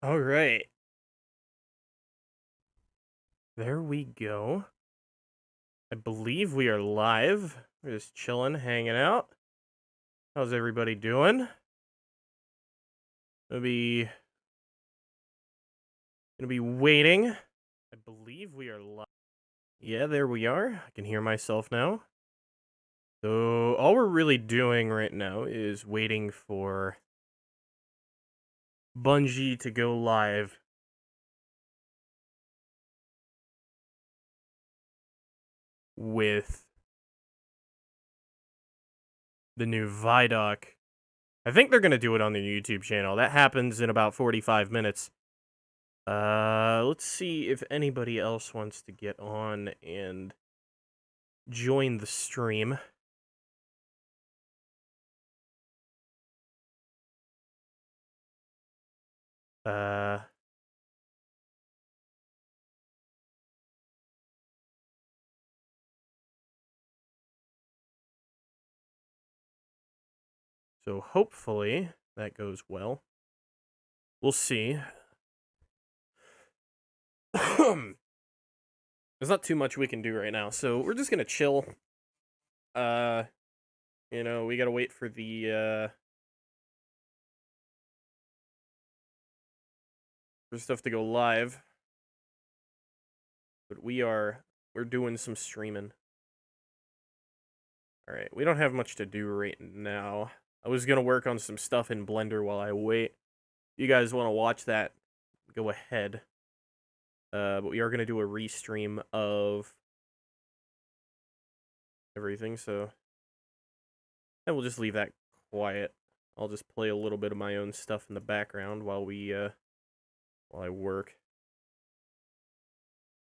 All right. There we go. I believe we are live. We're just chilling, hanging out. How's everybody doing? Gonna be waiting. I believe we are live. Yeah, there we are. I can hear myself now. So all we're really doing right now is waiting for Bungie to go live with the new Vidoc. I think they're gonna do it on their YouTube channel. That happens in about 45 minutes. Let's see if anybody else wants to get on and join the stream. Uh, so hopefully that goes well. We'll see. There's not too much we can do right now, so we're just gonna chill. Uh, we gotta wait for the for stuff to go live. But we're doing some streaming. Alright, we don't have much to do right now. I was gonna work on some stuff in Blender while I wait. If you guys want to watch that, go ahead. But we are gonna do a restream of everything, so and we'll just leave that quiet. I'll just play a little bit of my own stuff in the background while I work.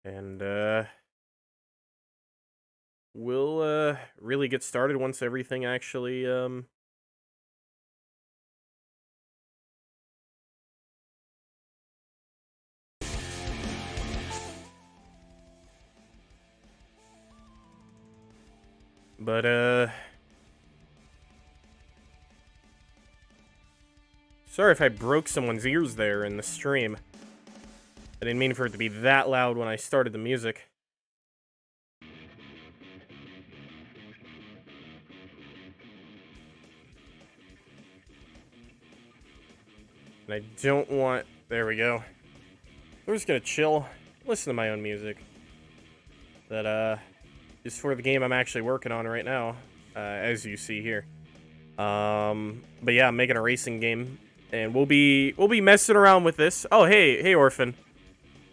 And we'll really get started once everything actually but sorry if I broke someone's ears there in the stream. I didn't mean for it to be that loud when I started the music. And I don't want... There we go. We're just gonna chill, listen to my own music. That, is for the game I'm actually working on right now, as you see here. But yeah, I'm making a racing game, and we'll be messing around with this. Oh, hey, Orphan.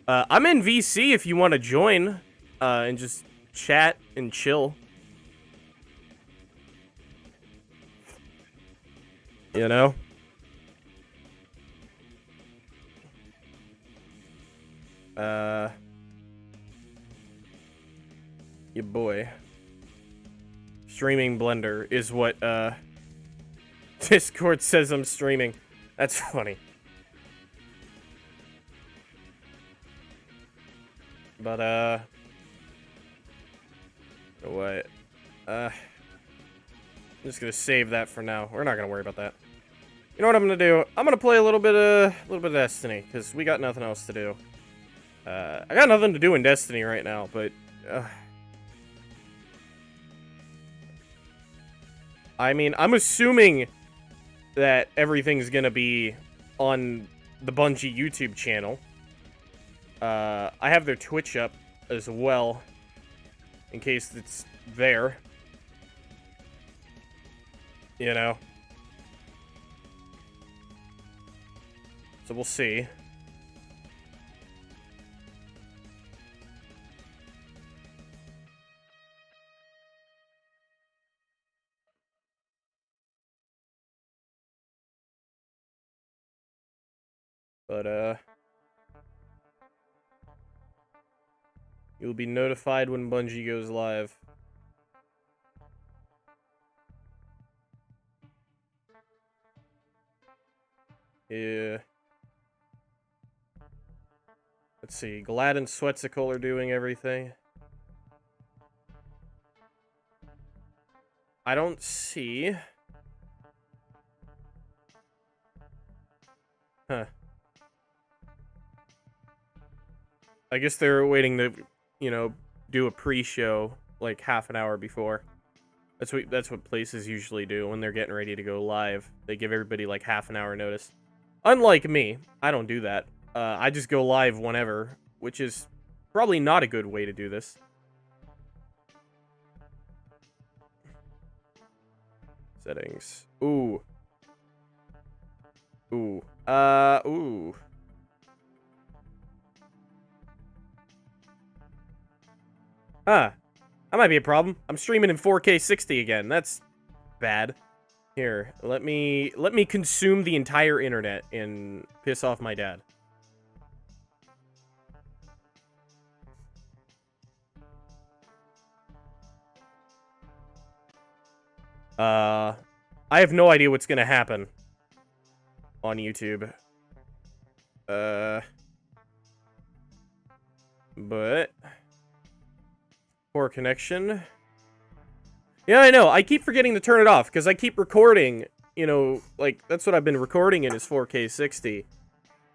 I'm in VC if you want to join, and just chat and chill. You know? Your boy. Streaming Blender is what, Discord says I'm streaming. That's funny. But, what? I'm just gonna save that for now. We're not gonna worry about that. You know what I'm gonna do? I'm gonna play a little bit of Destiny, because we got nothing else to do. I got nothing to do in Destiny right now, but, I mean, I'm assuming that everything's gonna be on the Bungie YouTube channel. I have their Twitch up as well, in case it's there. You know? So we'll see. But, you'll be notified when Bungie goes live. Yeah. Let's see. Glad and Sweatsicle are doing everything. I don't see... Huh. I guess they're waiting to, you know, do a pre-show like half an hour before. That's what places usually do when they're getting ready to go live. They give everybody like half an hour notice. Unlike me, I don't do that. I just go live whenever, which is probably not a good way to do this. Settings. Ooh. Ooh. Ooh. Huh. That might be a problem. I'm streaming in 4K 60 again. That's bad. Here, let me consume the entire internet and piss off my dad. I have no idea what's gonna happen on YouTube. But poor connection. Yeah, I know. I keep forgetting to turn it off because I keep recording. You know, like that's what I've been recording in is 4K 60.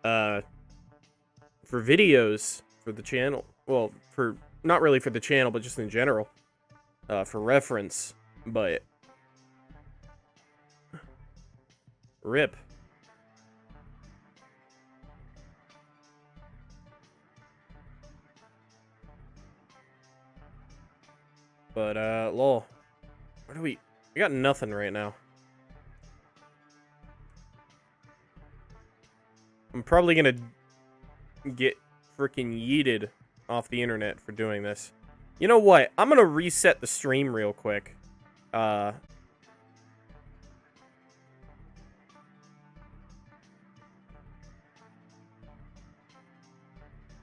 For videos for the channel. Well, for not really for the channel, but just in general. For reference. But rip. But lol. Where do we got nothing right now. I'm probably gonna get freaking yeeted off the internet for doing this. You know what? I'm gonna reset the stream real quick.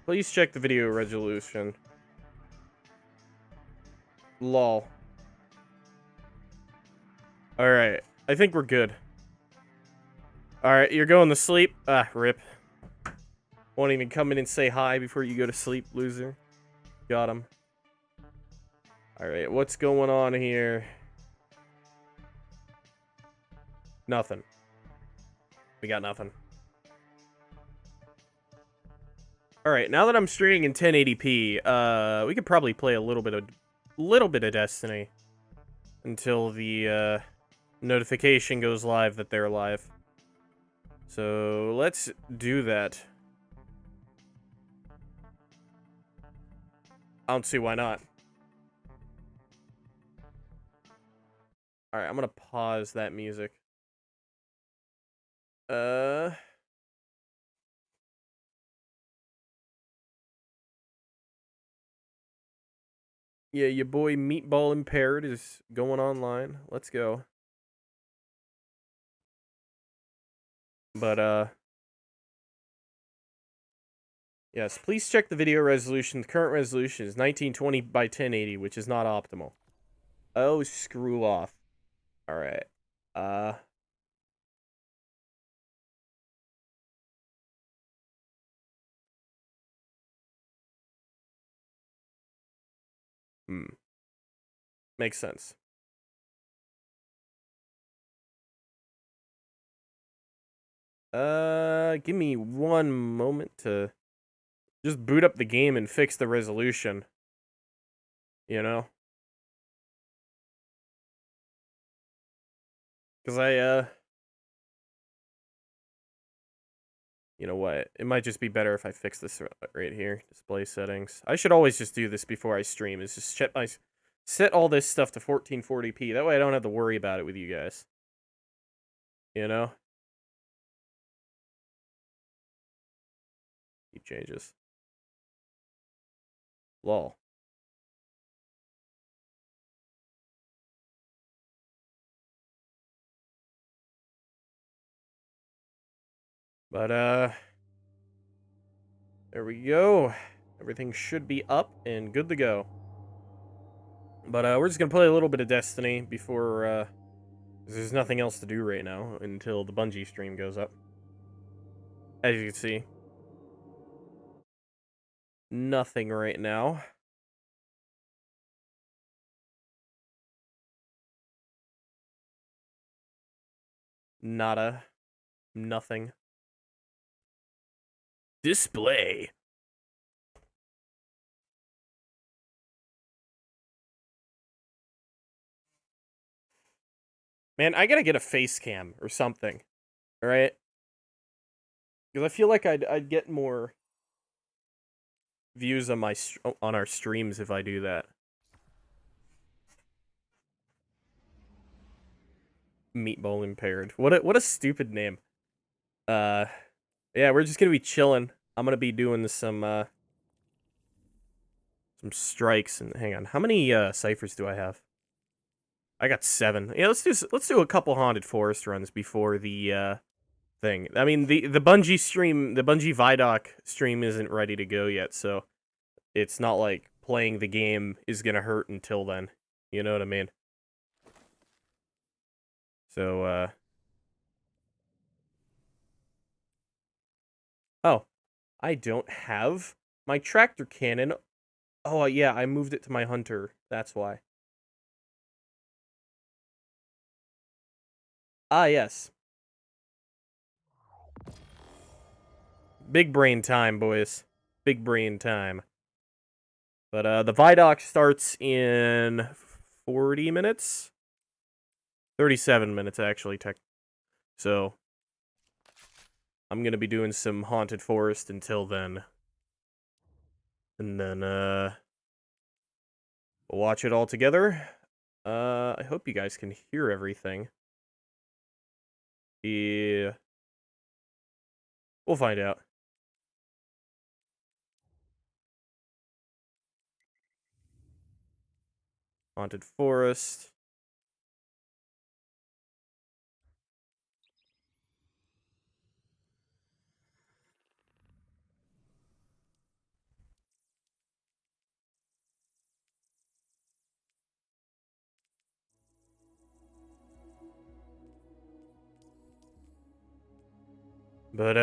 Please check the video resolution. Lol. Alright. I think we're good. Alright, you're going to sleep? Ah, rip. Won't even come in and say hi before you go to sleep, loser. Got him. Alright, what's going on here? Nothing. We got nothing. Alright, now that I'm streaming in 1080p, we could probably play a little bit of Destiny until the notification goes live that they're live. So let's do that. I don't see why not. Alright, I'm gonna pause that music. Yeah, your boy Meatball Impaired is going online. Let's go. But, yes, please check the video resolution. The current resolution is 1920 by 1080, which is not optimal. Oh, screw off. Alright. Makes sense. Give me one moment to just boot up the game and fix the resolution. You know? Because you know what? It might just be better if I fix this right here. Display settings. I should always just do this before I stream. Is just set all this stuff to 1440p. That way I don't have to worry about it with you guys. You know? Keep changes. Lol. But, there we go. Everything should be up and good to go. But, we're just gonna play a little bit of Destiny before, there's nothing else to do right now until the Bungie stream goes up. As you can see. Nothing right now. Nada. Nothing. Display. Man, I gotta get a face cam or something. Alright? Because I feel like I'd get more views on on our streams if I do that. Meatball impaired. What a stupid name. Yeah, we're just gonna be chilling. I'm gonna be doing some strikes, and hang on. How many ciphers do I have? I got 7. Yeah, let's do a couple haunted forest runs before the thing. I mean, the Bungie stream, the Bungie Vidoc stream isn't ready to go yet, so it's not like playing the game is gonna hurt until then. You know what I mean? So, oh, I don't have my tractor cannon. Oh, yeah, I moved it to my hunter. That's why. Ah, yes. Big brain time, boys. Big brain time. But, the Vidoc starts in 40 minutes? 37 minutes, actually, So, I'm gonna be doing some Haunted Forest until then. And then, we'll watch it all together. I hope you guys can hear everything. Yeah. We'll find out. Haunted Forest. But,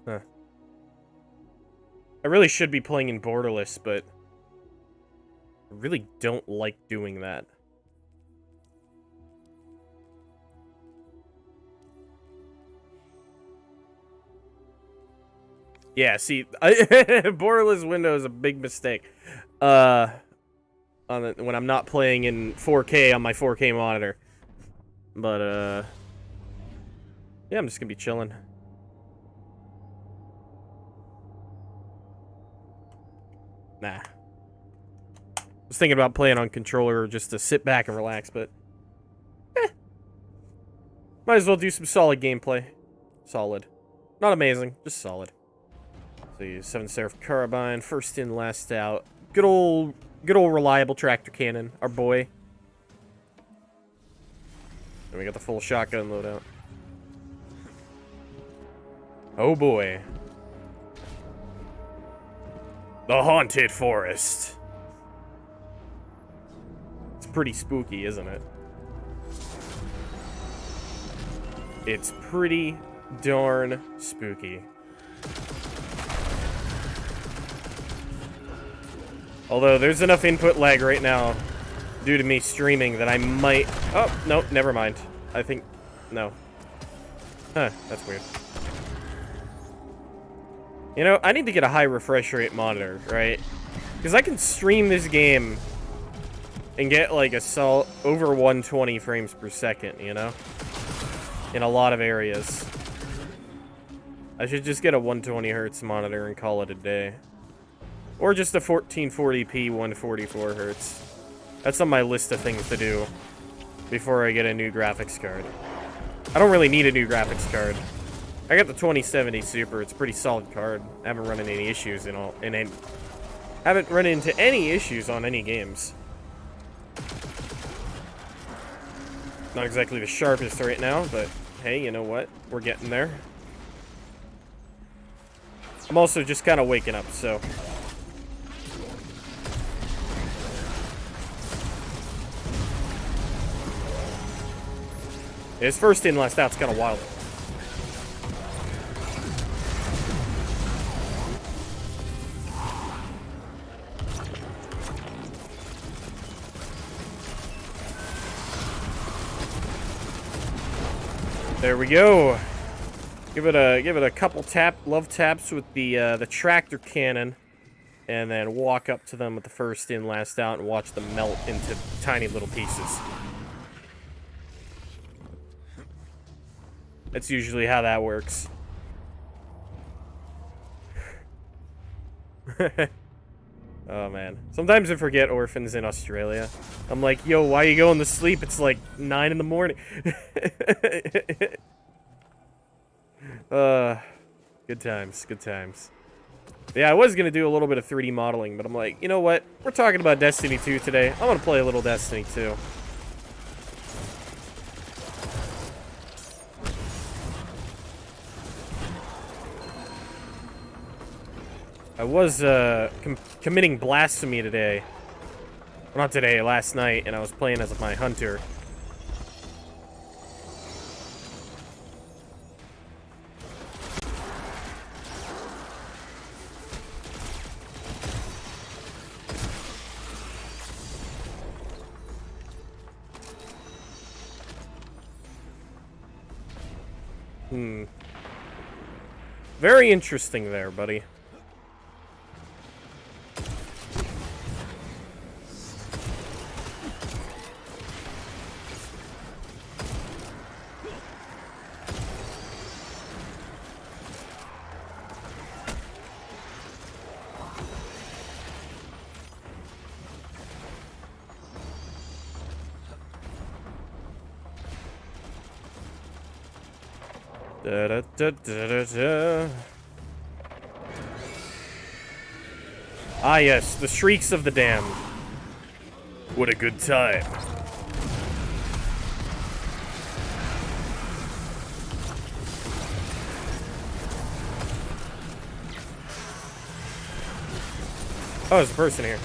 huh. I really should be playing in borderless, but I really don't like doing that. Yeah, see, borderless window is a big mistake. When I'm not playing in 4K on my 4K monitor. But, yeah, I'm just gonna be chilling. Nah. I was thinking about playing on controller just to sit back and relax, but might as well do some solid gameplay. Solid. Not amazing, just solid. See, 7 Seraph Carbine, first in, last out. Good old reliable tractor cannon, our boy. And we got the full shotgun loadout. Oh boy. The Haunted Forest. It's pretty spooky, isn't it? It's pretty darn spooky. Although, there's enough input lag right now due to me streaming that I might... Oh, no, never mind. I think... No. Huh, that's weird. You know, I need to get a high refresh rate monitor, right? Because I can stream this game and get, like, over 120 frames per second, you know? In a lot of areas. I should just get a 120 hertz monitor and call it a day. Or just a 1440p 144 hertz. That's on my list of things to do before I get a new graphics card. I don't really need a new graphics card. I got the 2070 Super. It's a pretty solid card. I haven't run into any issues haven't run into any issues on any games. Not exactly the sharpest right now, but hey, you know what? We're getting there. I'm also just kind of waking up, so... His first in, last out's kind of wild. There we go. Give it a couple love taps with the tractor cannon. and then walk up to them with the first in, last out, and watch them melt into tiny little pieces. That's usually how that works. Oh, man. Sometimes I forget Orphan's in Australia. I'm like, yo, why are you going to sleep? It's like 9 in the morning. Good times, good times. Yeah, I was going to do a little bit of 3D modeling, but I'm like, you know what? We're talking about Destiny 2 today. I want to play a little Destiny 2. I was committing blasphemy today. Well, not today, last night, and I was playing as my hunter. Very interesting there, buddy. Da, da, da, da, da. Ah, yes, the shrieks of the damned. What a good time. Oh, there's a person here.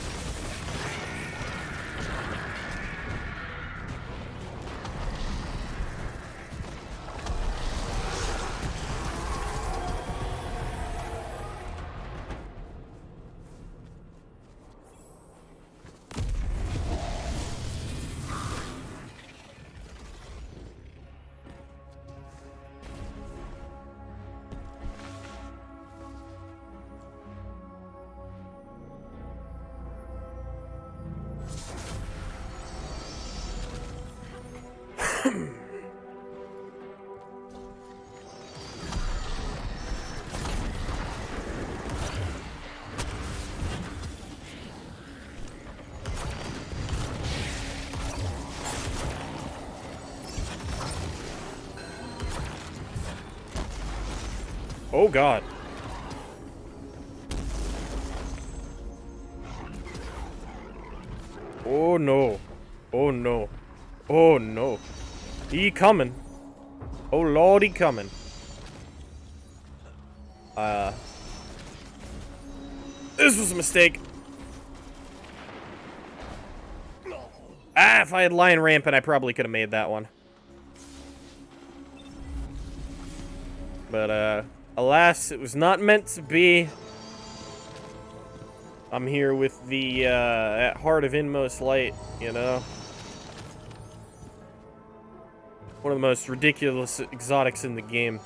Oh, God. Oh, no. Oh, no. Oh, no. He coming. Oh, Lord, he coming. This was a mistake. Ah, if I had Lion Rampant, I probably could have made that one. But, alas, it was not meant to be. I'm here with the, at Heart of Inmost Light, you know? One of the most ridiculous exotics in the game.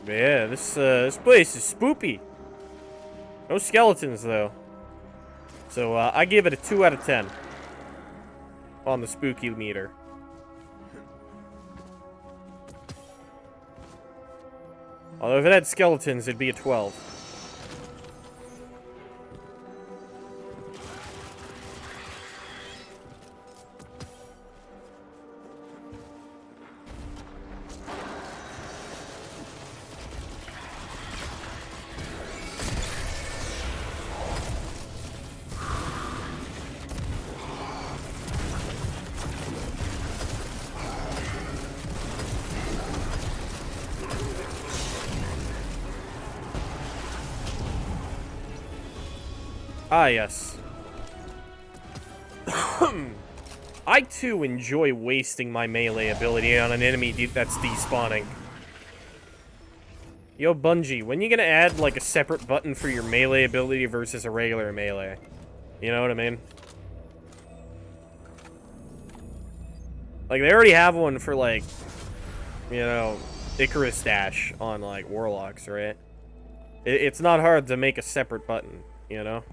Yeah, this place is spoopy. No skeletons, though. So, I give it a 2 out of 10 on the spooky meter. Although if it had skeletons, it'd be a 12. Ah, yes. I, too, enjoy wasting my melee ability on an enemy that's despawning. Yo, Bungie, when you gonna add, like, a separate button for your melee ability versus a regular melee? You know what I mean? Like, they already have one for, like, you know, Icarus Dash on, like, Warlocks, right? It's not hard to make a separate button, you know?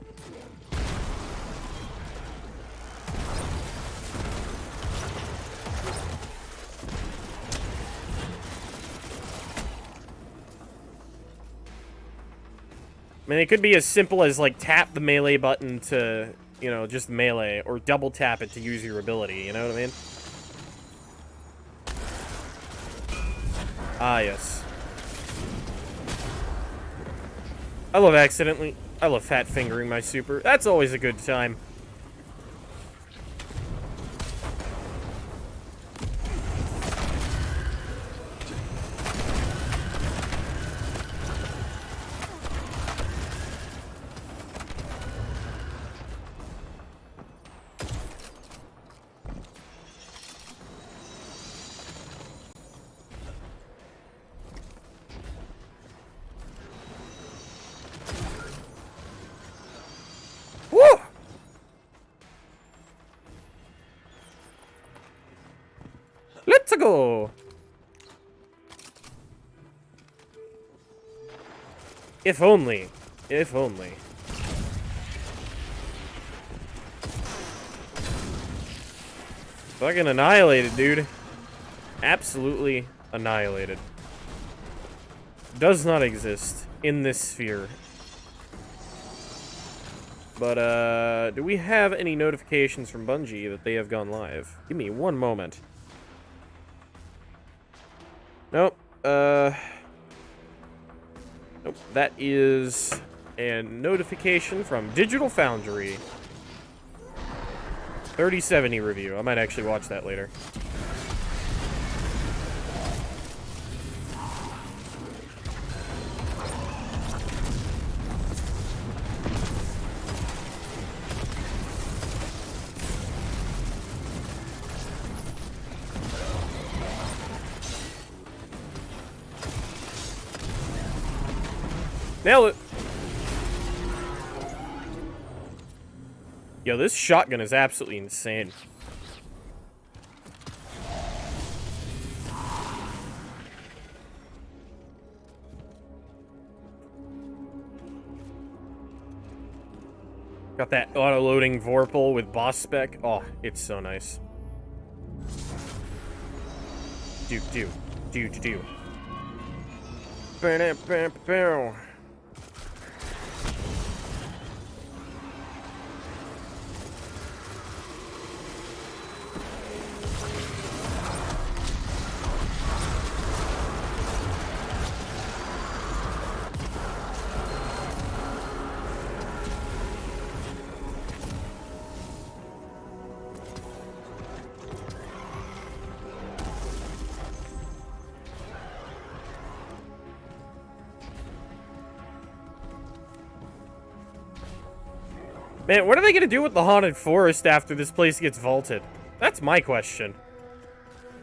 I mean, it could be as simple as, like, tap the melee button to, you know, just melee, or double tap it to use your ability, you know what I mean? Ah, yes. I love fat fingering my super. That's always a good time. Woo! Let's go! If only. If only. Fucking annihilated, dude. Absolutely annihilated. Does not exist in this sphere. But, do we have any notifications from Bungie that they have gone live? Give me one moment. Nope. Nope. That is a notification from Digital Foundry. 3070 review. I might actually watch that later. Nailed it. Yo, this shotgun is absolutely insane. Got that auto-loading Vorpal with boss spec. Oh, it's so nice. Do. Bow. Man, what are they gonna do with the haunted forest after this place gets vaulted? That's my question.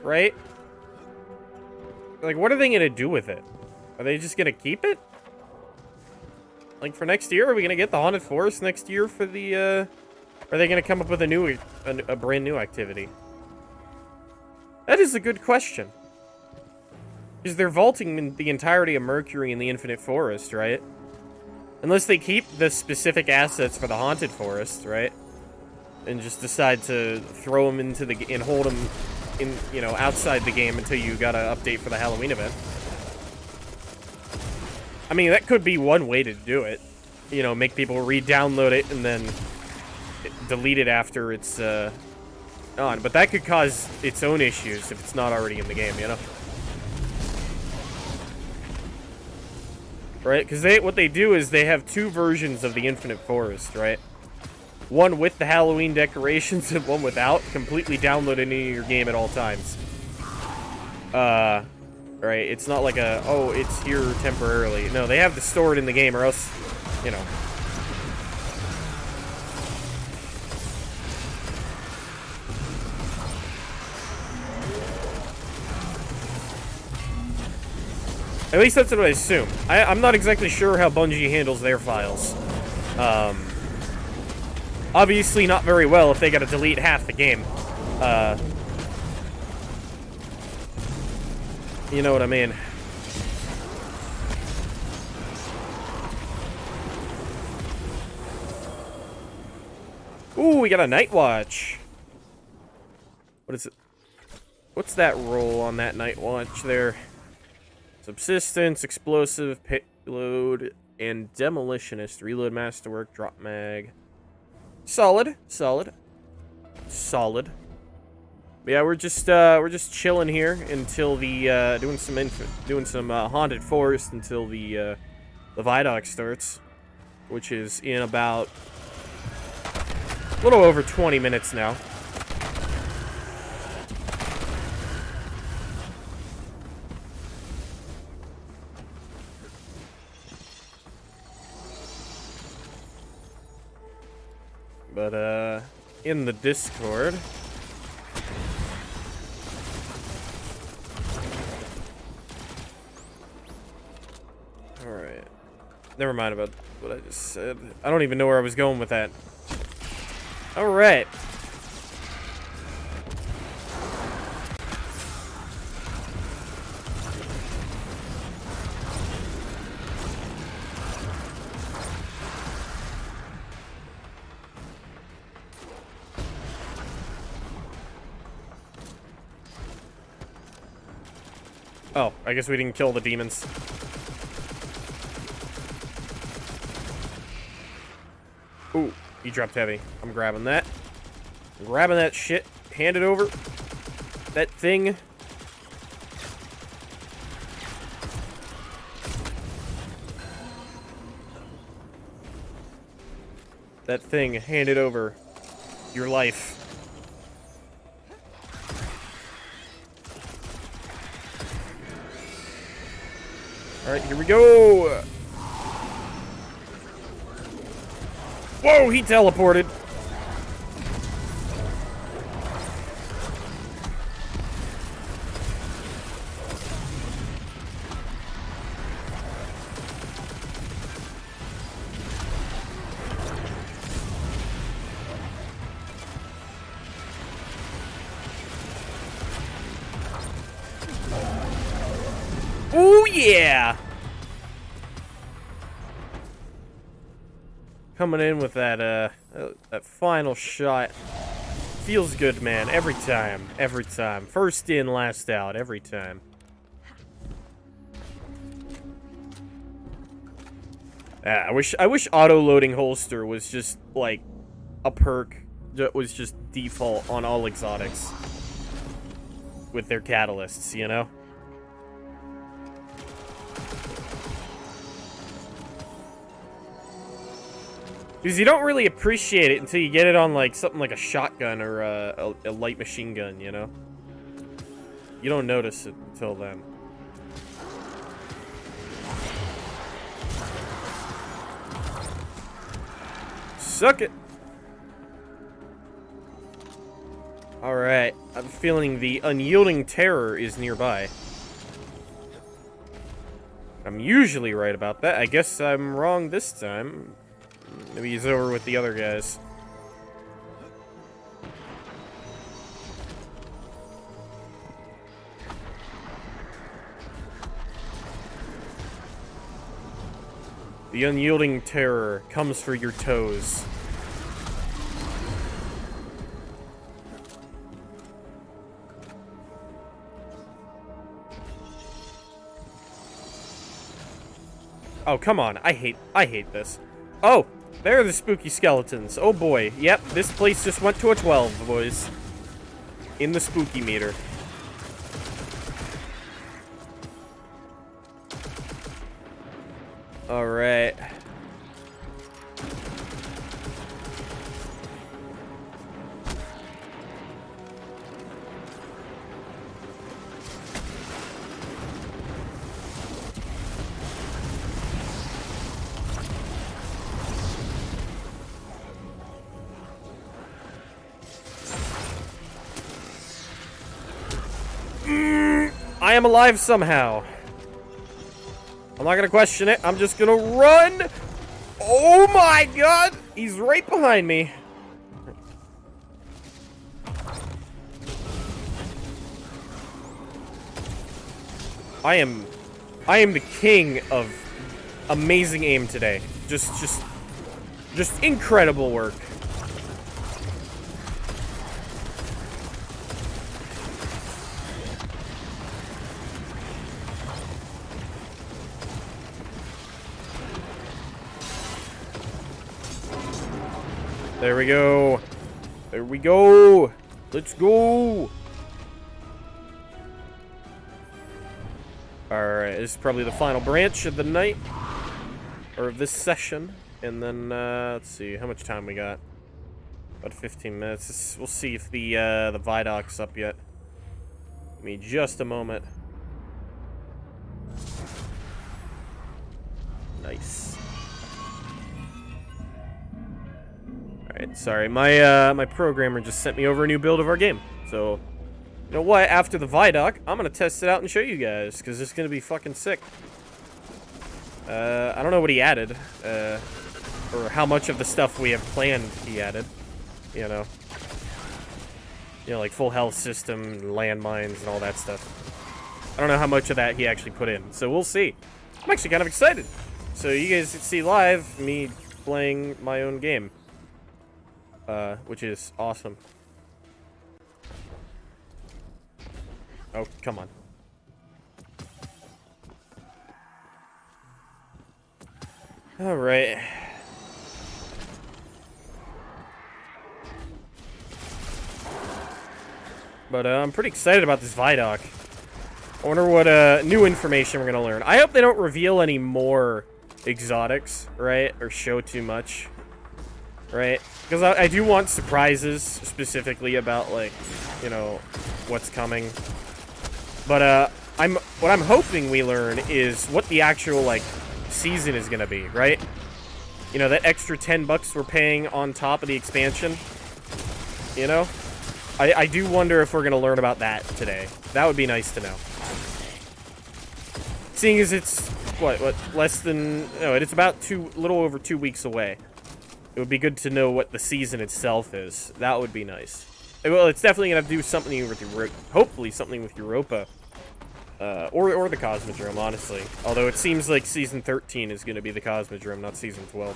Right? Like, what are they gonna do with it? Are they just gonna keep it? Like, for next year? Are we gonna get the haunted forest next year for the, Are they gonna come up with a brand new activity? That is a good question. Because they're vaulting the entirety of Mercury in the Infinite Forest, right? Unless they keep the specific assets for the Haunted Forest, right? And just decide to throw them into the... and hold them in, you know, outside the game until you got an update for the Halloween event. I mean, that could be one way to do it. You know, make people re-download it and then delete it after it's, on. But that could cause its own issues if it's not already in the game, you know? Right? Because what they do is they have two versions of the Infinite Forest, right? One with the Halloween decorations and one without. Completely downloaded into your game at all times. Right? It's not like a, oh, it's here temporarily. No, they have to store it in the game or else, you know. At least that's what I assume. I'm not exactly sure how Bungie handles their files. Obviously not very well if they gotta delete half the game. You know what I mean. Ooh, we got a Night Watch. What is it? What's that roll on that Night Watch there? Subsistence, explosive, payload, and demolitionist. Reload, masterwork, drop mag. Solid, solid, solid. But yeah, we're just chilling here until the doing some haunted forest until the Vidoc starts, which is in about a little over 20 minutes now. But, in the Discord... Alright. Never mind about what I just said. I don't even know where I was going with that. Alright. Oh, I guess we didn't kill the demons. Ooh, he dropped heavy. I'm grabbing that. I'm grabbing that shit. Hand it over. That thing. That thing. Hand it over. Your life. Alright, here we go! Whoa, he teleported! Oh yeah! Coming in with that that final shot. Feels good, man. Every time. Every time. First in, last out. Every time. I wish auto-loading holster was just, like, a perk that was just default on all exotics. With their catalysts, you know? Because you don't really appreciate it until you get it on, like, something like a shotgun or a light machine gun, you know? You don't notice it until then. Suck it! Alright, I'm feeling the unyielding terror is nearby. I'm usually right about that. I guess I'm wrong this time. Maybe he's over with the other guys. The unyielding terror comes for your toes. Oh, come on. I hate this. Oh! There are the spooky skeletons. Oh boy. Yep, this place just went to a 12, boys. In the spooky meter. Alright. I am alive somehow. I'm not gonna question it. I'm just gonna run. Oh my god! He's right behind me. I am the king of amazing aim today. Just incredible work. There we go. There we go. Let's go. Alright, this is probably the final branch of the night. Or of this session. And then, let's see, how much time we got? About 15 minutes. We'll see if the Vidoc's up yet. Give me just a moment. Nice. Alright, sorry. My programmer just sent me over a new build of our game. So, you know what? After the Vidoc, I'm gonna test it out and show you guys, because it's gonna be fucking sick. I don't know what he added, or how much of the stuff we have planned he added. You know, like full health system, and landmines, and all that stuff. I don't know how much of that he actually put in, so we'll see. I'm actually kind of excited. So you guys can see live me playing my own game, which is awesome. Oh, come on. All right. But I'm pretty excited about this Vidoc. I wonder what new information we're gonna learn. I hope they don't reveal any more exotics, right? Or show too much, right? Because I do want surprises, specifically about, like, you know, what's coming. But what I'm hoping we learn is what the actual, like, season is gonna be, right? You know, that extra $10 we're paying on top of the expansion. You know, I do wonder if we're gonna learn about that today. That would be nice to know. Seeing as it's what less than it's about little over 2 weeks away. It would be good to know what the season itself is. That would be nice. Well, it's definitely gonna have to do something with hopefully something with Europa. Or the Cosmodrome, honestly. Although it seems like Season 13 is going to be the Cosmodrome, not Season 12.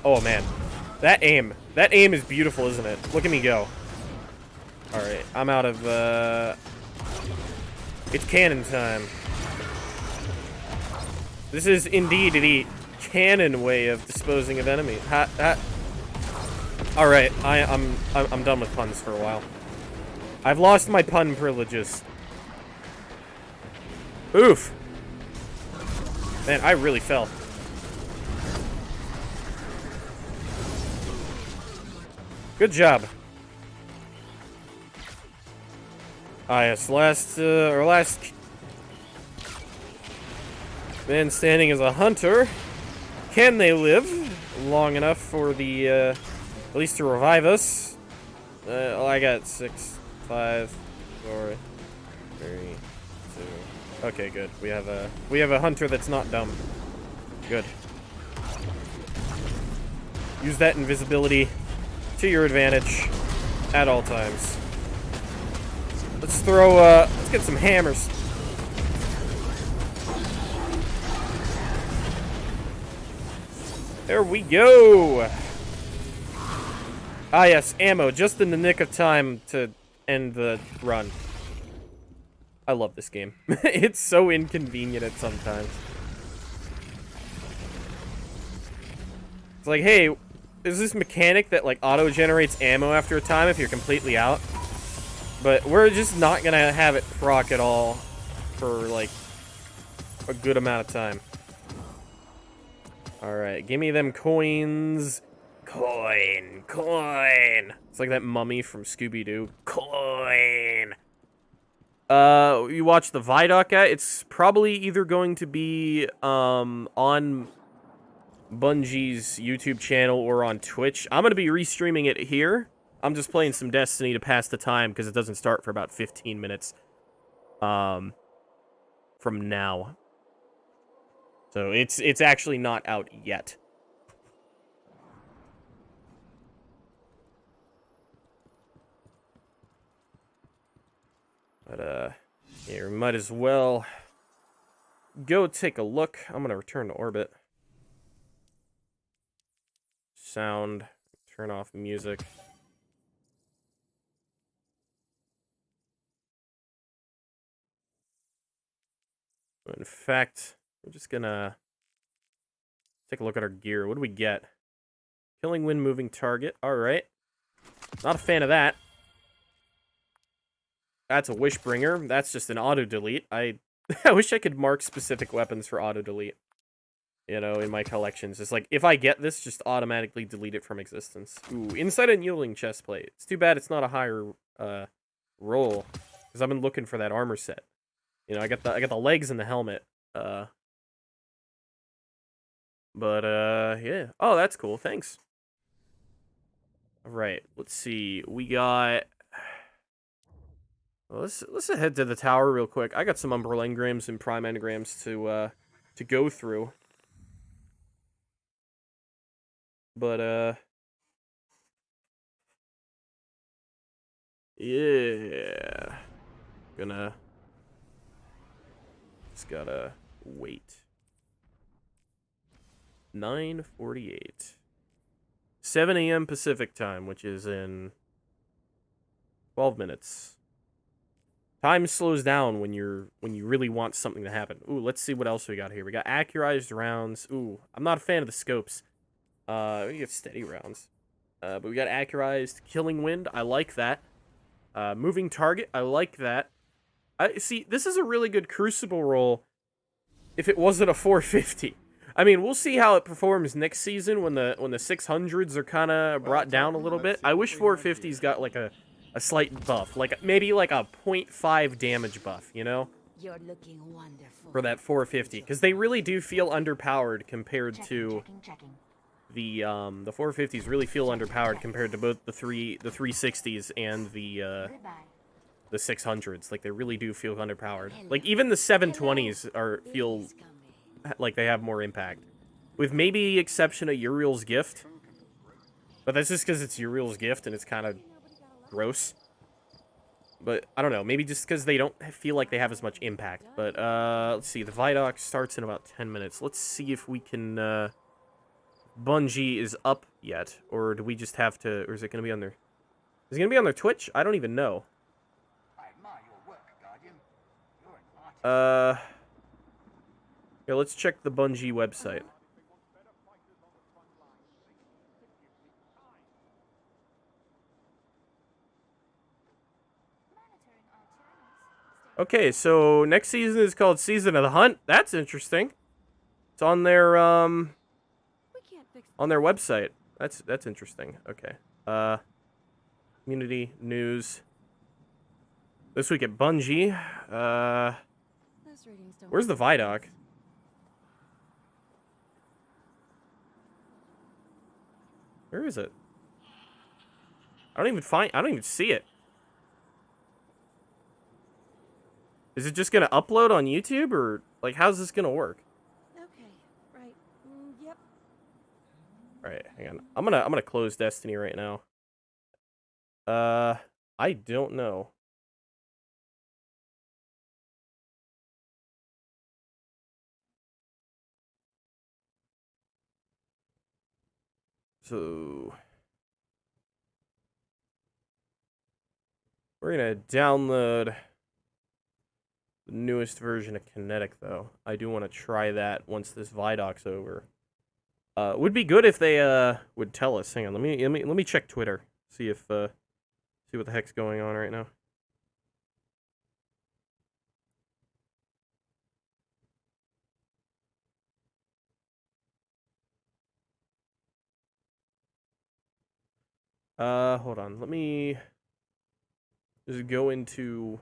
Oh man. That aim is beautiful, isn't it? Look at me go. Alright, I'm out of, it's cannon time. This is indeed the cannon way of disposing of enemies. Alright, I'm done with puns for a while. I've lost my pun privileges. Oof. Man, I really fell. Good job. Ah, yes, last man standing as a hunter. Can they live long enough for the, at least to revive us? Oh, I got 6, 5, 4, 3, 2. Okay, good. We have a hunter that's not dumb. Good. Use that invisibility to your advantage at all times. Let's get some hammers. There we go. Ah, yes, ammo, just in the nick of time to end the run. I love this game. It's so inconvenient at sometimes. It's like, hey, is this mechanic that, like, auto-generates ammo after a time if you're completely out? But we're just not gonna have it proc at all for, like, a good amount of time. Alright, give me them coins. Coin. It's like that mummy from Scooby-Doo. Coin. You watch the Vidoc at? It's probably either going to be, on Bungie's YouTube channel or on Twitch. I'm gonna be restreaming it here. I'm just playing some Destiny to pass the time because it doesn't start for about 15 minutes. from now. So it's actually not out yet. But yeah, we might as well go take a look. I'm gonna return to orbit. Sound, turn off music. In fact, we're just gonna take a look at our gear. What do we get? Killing wind moving target. Alright. Not a fan of that. That's a Wishbringer. That's just an auto-delete. I wish I could mark specific weapons for auto-delete. You know, in my collections. It's like, if I get this, just automatically delete it from existence. Ooh, Insight and Yielding chestplate. It's too bad it's not a higher roll. Because I've been looking for that armor set. You know, I got the legs and the helmet. Yeah. Oh, that's cool. Thanks. Alright, let's see. We got... Well, let's head to the tower real quick. I got some Umbral engrams and Prime engrams to go through. But, yeah. Just gotta wait. 9:48. 7 a.m. Pacific time, which is in 12 minutes. Time slows down when you really want something to happen. Ooh, let's see what else we got here. We got accurized rounds. Ooh, I'm not a fan of the scopes. We get steady rounds. But we got accurized killing wind. I like that. Moving target. I like that. I see. This is a really good crucible roll. If it wasn't a 450. I mean, we'll see how it performs next season when the 600s are kind of brought down a little bit. I wish 450s got like a slight buff, like maybe like a 0.5 damage buff, you know? You're looking wonderful. For that 450, because they really do feel underpowered compared to the 450s. Really feel underpowered compared to both the 360s and the 600s. Like they really do feel underpowered. Like even the 720s feel like they have more impact, with maybe the exception of Uriel's Gift. But that's just because it's Uriel's Gift and it's kind of gross. But I don't know, maybe just because they don't feel like they have as much impact. But let's see, the Vidoc starts in about 10 minutes. Let's see if we can Bungie is up yet, or do we just have to, or is it going to be on their, is it going to be on their Twitch? I don't even know. Yeah, let's check the Bungie website. Okay, so next season is called Season of the Hunt. That's interesting. It's on their website. That's interesting. Okay. Community news. This week at Bungie. Where's the Vidoc? Where is it? I don't even see it. Is it just gonna upload on YouTube, or like how's this gonna work? Okay, right. Yep. All right, hang on. I'm gonna close Destiny right now. I don't know. So we're gonna download the newest version of Kinetic, though. I do want to try that once this Vidoc's over. Would be good if they would tell us. Hang on, let me check Twitter. See if see what the heck's going on right now. Hold on. Let me just go into...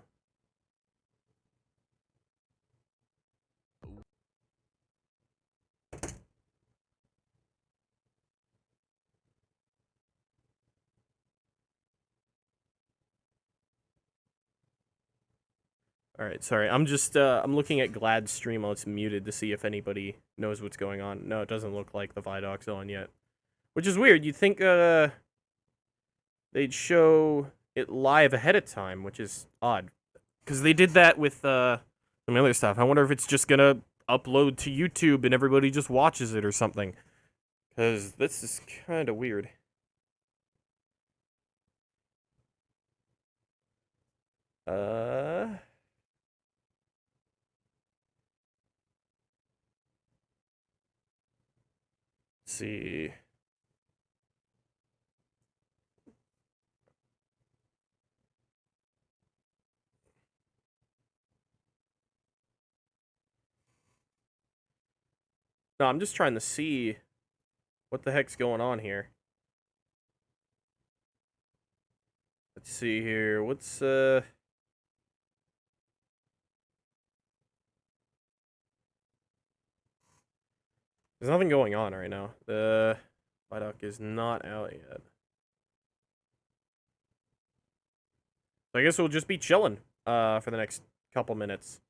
All right, sorry. I'm just I'm looking at Glad's stream while it's muted to see if anybody knows what's going on. No, it doesn't look like the Vidoc's on yet, which is weird. You'd think they'd show it live ahead of time, which is odd because they did that with some other stuff. I wonder if it's just gonna upload to YouTube and everybody just watches it or something. Because this is kind of weird. Let's see. No, I'm just trying to see what the heck's going on here. Let's see here. What's There's nothing going on right now. The Vidoc is not out yet. So I guess we'll just be chilling for the next couple minutes.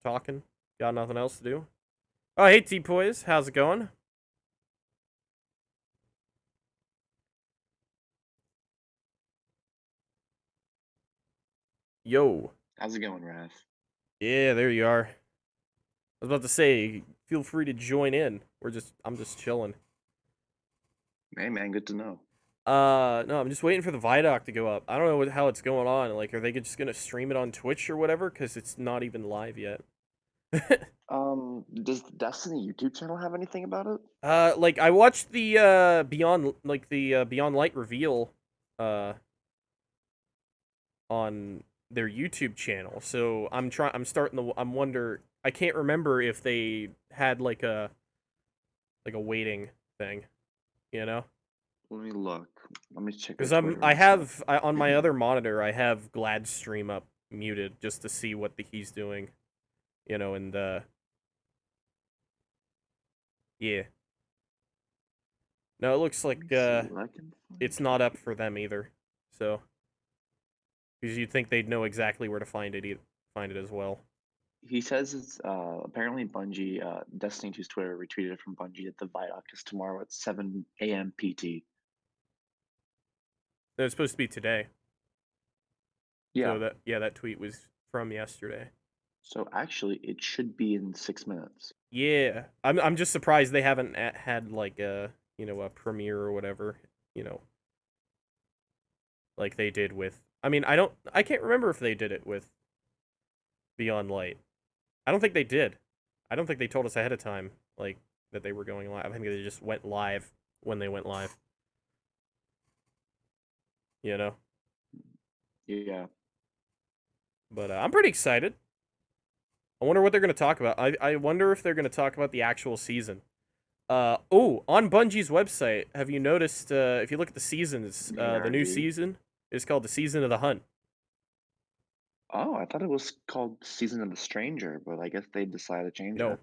Talking. Got nothing else to do. Oh, hey T-Poise. How's it going? Yo. How's it going, Raph? Yeah, there you are. I was about to say, feel free to join in. I'm just chilling. Hey, man, good to know. No, I'm just waiting for the Vidoc to go up. I don't know how it's going on. Like, are they just gonna stream it on Twitch or whatever? Because it's not even live yet. Does the Destiny YouTube channel have anything about it? Like I watched the Beyond Light reveal, on their YouTube channel. So I'm wonder. I can't remember if they had like a waiting thing, you know? Let me look. Let me check. Because on my other monitor I have Glad stream up muted just to see what he's doing, you know, and yeah. No, it looks like it's not up for them either. So because you'd think they'd know exactly where to find it as well. He says it's apparently Bungie. Destiny 2's Twitter retweeted from Bungie that the Vidoc is tomorrow at 7 a.m. PT. It's supposed to be today. Yeah. So that tweet was from yesterday. So actually, it should be in 6 minutes. Yeah, I'm just surprised they haven't had like a a premiere or whatever, like they did with. I mean, I can't remember if they did it with Beyond Light. I don't think they did. I don't think they told us ahead of time like that they were going live. I think they just went live when they went live. You know. Yeah. But I'm pretty excited. I wonder what they're going to talk about. I wonder if they're going to talk about the actual season. On Bungie's website, have you noticed, if you look at the seasons, the new season is called the Season of the Hunt. Oh, I thought it was called Season of the Stranger, but I guess they decided to change it.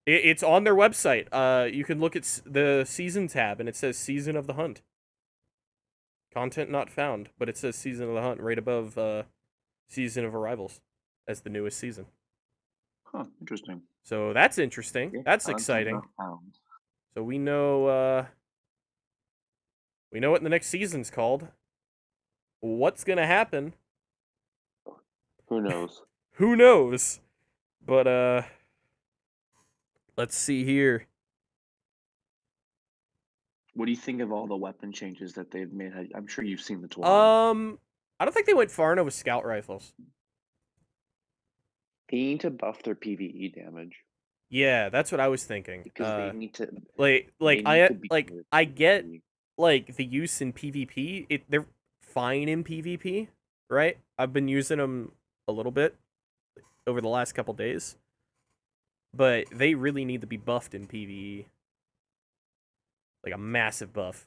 It's on their website. You can look at the season tab, and it says Season of the Hunt. Content not found, but it says Season of the Hunt right above Season of Arrivals as the newest season. Huh, interesting. So that's interesting. Yeah, that's exciting. So we know what the next season's called. What's gonna happen? Who knows? Who knows? But let's see here. What do you think of all the weapon changes that they've made? I'm sure you've seen the TWAB. I don't think they went far enough with scout rifles. They need to buff their PvE damage. Yeah, that's what I was thinking. Because they need to I get like the use in PvP. They're fine in PvP, right? I've been using them a little bit over the last couple days. But they really need to be buffed in PvE. Like a massive buff.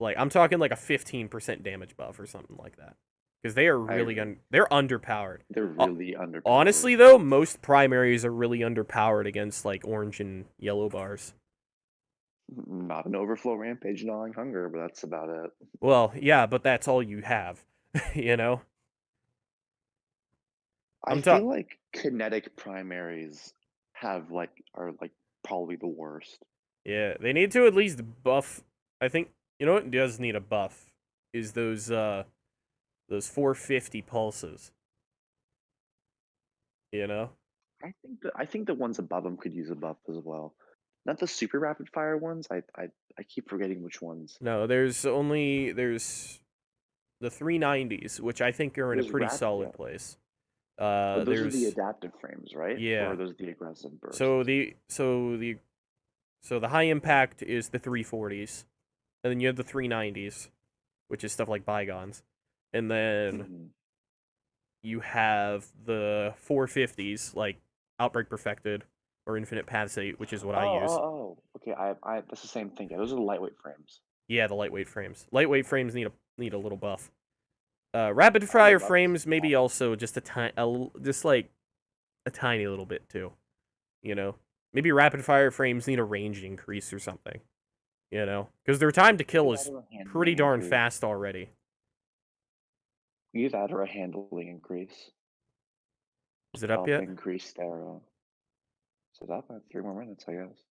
Like I'm talking like a 15% damage buff or something like that. Because they are really they're underpowered. They're really underpowered. Honestly, though, most primaries are really underpowered against like orange and yellow bars. Not an overflow rampage gnawing hunger, but that's about it. Well, yeah, but that's all you have, you know. I I'm feel like kinetic primaries are like probably the worst. Yeah, they need to at least buff. I think you know what does need a buff is those 450 pulses. You know? I think the ones above them could use a buff as well. Not the super rapid fire ones. I keep forgetting which ones. No, there's the 390s, which I think are in a There's pretty rap, solid yeah. place. But those are the There's adaptive frames, right? Or yeah. are those the aggressive bursts? So the high impact is the 340s, and then you have the 390s, which is stuff like bygones, and then Mhm. you have the 450s like Outbreak Perfected or Infinite Passate, which is what I use. Okay, that's the same thing. Yeah, those are the lightweight frames. Yeah, the lightweight frames. Lightweight frames need a little buff. Rapid I would fire love to frames see maybe that. also just just like a tiny little bit too. You know, maybe rapid fire frames need a range increase or something. You know, because their time to kill Either that is or a pretty handling darn increase. fast already. Either that or a handling increase. Is it up Help yet? increase their. So that about 3 more minutes, I guess.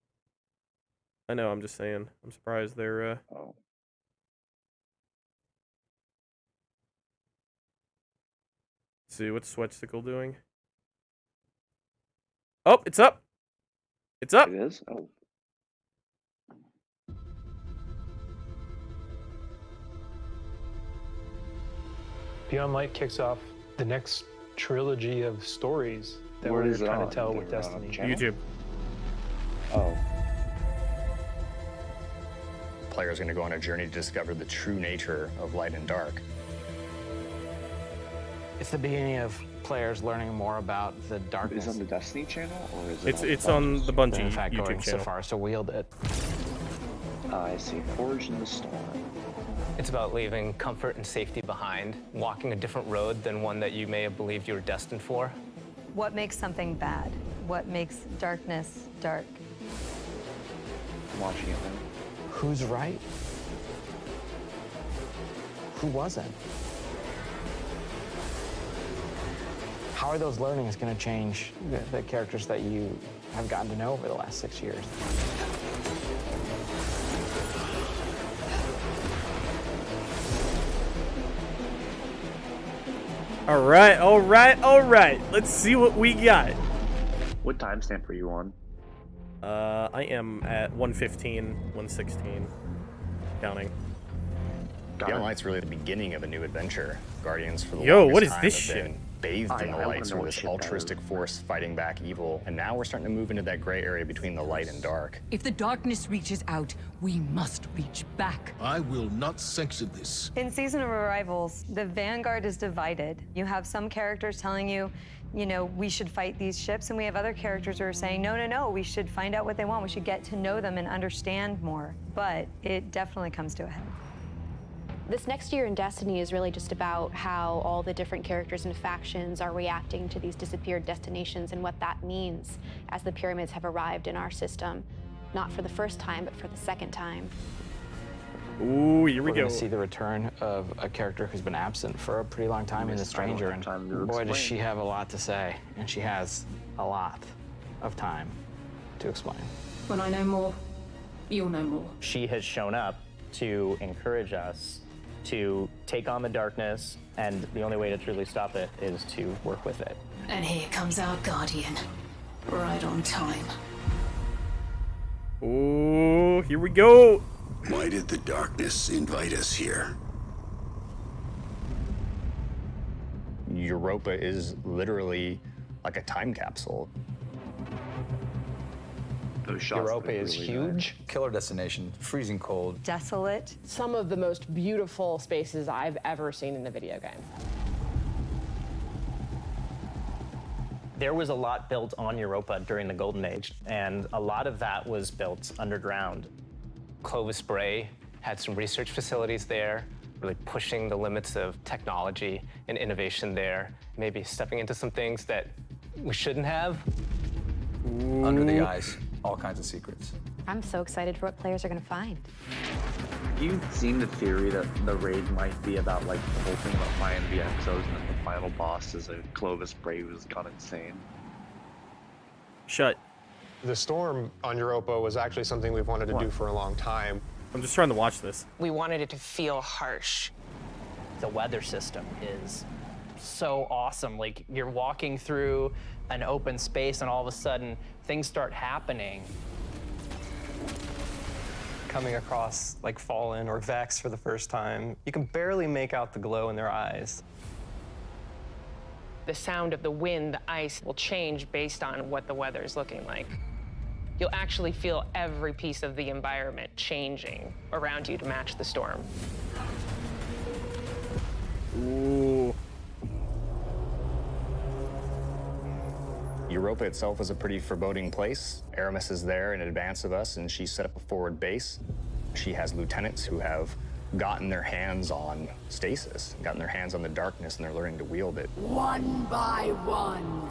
I know. I'm just saying. I'm surprised they're. Oh, See what's Sweatsickle doing? Oh, it's up. It's up. it is. Oh, Beyond Light kicks off the next trilogy of stories that where we're is it trying on? to tell with Their, Destiny. channel? YouTube. Oh, Players are going to go on a journey to discover the true nature of light and dark. It's the beginning of players learning more about the is darkness. it on the Destiny channel or is it? It's on the and Bungie in fact, going YouTube so channel. far as to wield it. I see. Forged in the Storm. It's about leaving comfort and safety behind, walking a different road than one that you may have believed you were destined for. What makes something bad? What makes darkness dark? I'm watching it now. Who's right? Who wasn't? How are those learnings going to change the characters that you have gotten to know over the last 6 years? All right, all right, all right. Let's see what we got. What timestamp are you on? I am at 115, 116, counting. Beyond Light's really the beginning of a new adventure. Guardians for the Yo, longest what is time this have been shit? bathed in the I wanna light, know sort of what this shit that altruistic is. force fighting back evil. And now we're starting to move into that gray area between the light and dark. If the darkness reaches out, we must reach back. I will not sanction this. In Season of Arrivals, the Vanguard is divided. You have some characters telling you, you know, we should fight these ships, and we have other characters who are saying, no, no, no, we should find out what they want. We should get to know them and understand more. But it definitely comes to a head. This next year in Destiny is really just about how all the different characters and factions are reacting to these disappeared destinations and what that means as the pyramids have arrived in our system, not for the first time, but for the second time. Ooh, here we We're go. going to see the return of a character who's been absent for a pretty long time in The Stranger, and boy, does she have a lot to say, and she has a lot of time to explain. When I know more, you'll know more. She has shown up to encourage us to take on the darkness, and the only way to truly stop it is to work with it. And here comes our guardian, right on time. Ooh, here we go. Why did the darkness invite us here? Europa is literally like a time capsule. Those shots Europa look is really huge. Killer destination, freezing cold. Desolate. Some of the most beautiful spaces I've ever seen in a video game. There was a lot built on Europa during the Golden Age, and a lot of that was built underground. Clovis Bray had some research facilities there, really pushing the limits of technology and innovation there, maybe stepping into some things that we shouldn't have. Under the eyes, all kinds of secrets. I'm so excited for what players are going to find. You've seen the theory that the raid might be about like the whole thing about flying the XOs and then the final boss is a Clovis Bray who's gone insane. Shut. The storm on Europa was actually something we've wanted to do for a long time. I'm just trying to watch this. We wanted it to feel harsh. The weather system is so awesome. Like, you're walking through an open space and all of a sudden things start happening. Coming across like Fallen or Vex for the first time, you can barely make out the glow in their eyes. The sound of the wind, the ice will change based on what the weather is looking like. You'll actually feel every piece of the environment changing around you to match the storm. Ooh. Europa itself is a pretty foreboding place. Aramis is there in advance of us, and she set up a forward base. She has lieutenants who have gotten their hands on stasis, gotten their hands on the darkness, and they're learning to wield it. One by one,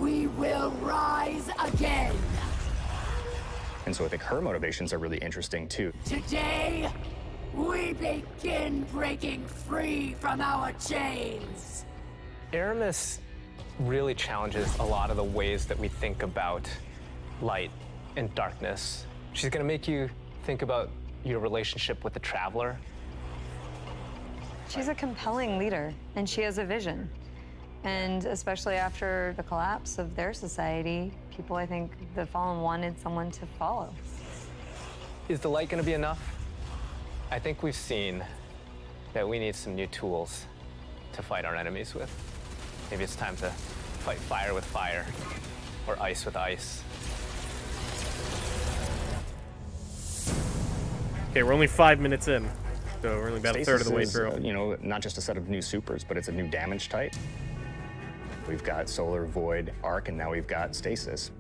we will rise again. And so I think her motivations are really interesting, too. Today, we begin breaking free from our chains. Aramis really challenges a lot of the ways that we think about light and darkness. She's gonna make you think about your relationship with the Traveler. She's a compelling leader, and she has a vision. And especially after the collapse of their society, people, I think, the Fallen wanted someone to follow. Is the light gonna be enough? I think we've seen that we need some new tools to fight our enemies with. Maybe it's time to fight fire with fire, or ice with ice. Okay, we're only 5 minutes in, so we're only about a third of the way Stasis through. is, you know, not just a set of new supers, but it's a new damage type. We've got Solar, Void, Arc, and now we've got Stasis.